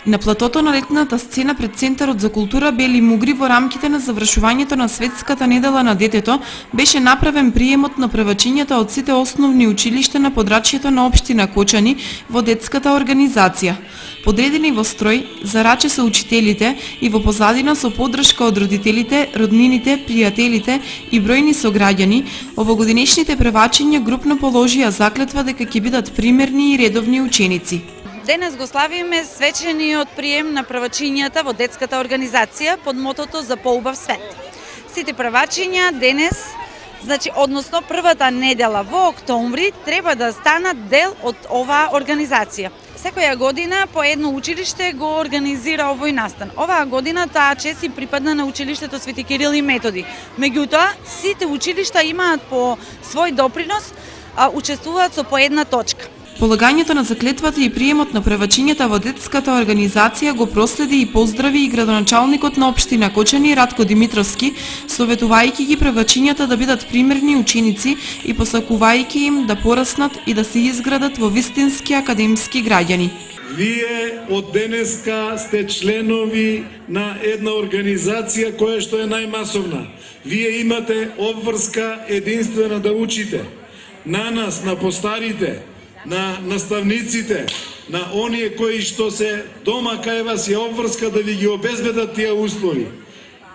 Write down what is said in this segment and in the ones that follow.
На платото на летната сцена пред Центарот за култура Бели Мугри во рамките на завршувањето на Светската недела на детето беше направен приемот на првачињата од сите основни училишта на подрачјето на општина Кочани во детската организација. Подредени во строј, за раче со учителите и во позадина со поддршка од родителите, роднините, пријателите и бројни сограѓани, овогодинешните првачиња групно положија заклетва дека ќе бидат примерни и редовни ученици. Денес го славиме свечениот прием на првачињата во детската организација под мотото за поубав свет. Сите првачиња денес, односно првата недела во октомври, треба да станат дел од оваа организација. Секоја година по едно училиште го организира овој настан. Оваа година таа чест им припадна на училиштето Свети Кирил и Методи. Меѓутоа, сите училишта имаат по свој допринос, учествуваат со по една точка. Полагањето на заклетвата и приемот на првачињата во детската организација го проследи и поздрави и градоначалникот на општина Кочани Радко Димитровски, советувајќи ги првачињата да бидат примерни ученици и посакувајќи им да пораснат и да се изградат во вистински академски граѓани. Вие од денеска сте членови на една организација која што е најмасовна. Вие имате обврска единствена да учите. На нас, на постарите, на наставниците, на оние кои што се дома кај вас е обврска да ви ги обезбедат тие услови.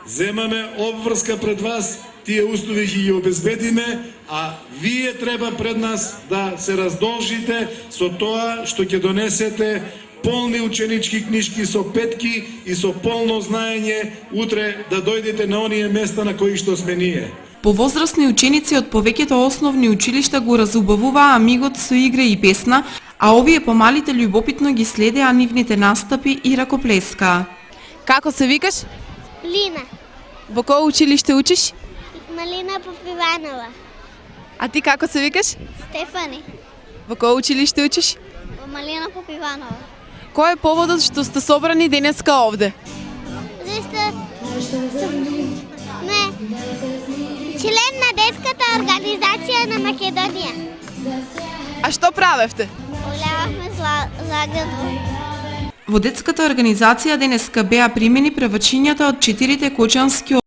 Земаме обврска пред вас, тие услови ги обезбедиме, а вие треба пред нас да се раздолжите со тоа што ќе донесете полни ученички книжки со петки и со полно знаење утре да дојдете на оние места на кои што сме ние. Повозрастни ученици од повеќето основни училишта го разубавуваа мигот со игра и песна, а овие помалите љубопитно ги следеа нивните настапи и ракоплескаа. Како се викаш? Лина. Во кој училиште учиш? Малина Попиванова. А ти како се викаш? Стефани. Во кој училиште учиш? Во Малина Попиванова. Кој е поводот што сте собрани денеска овде? Зашто сме член на детската организација на Македонија. А што правевте? Олявавме заградба. Во детската организација денеска беа примени првачињата од 4 кочански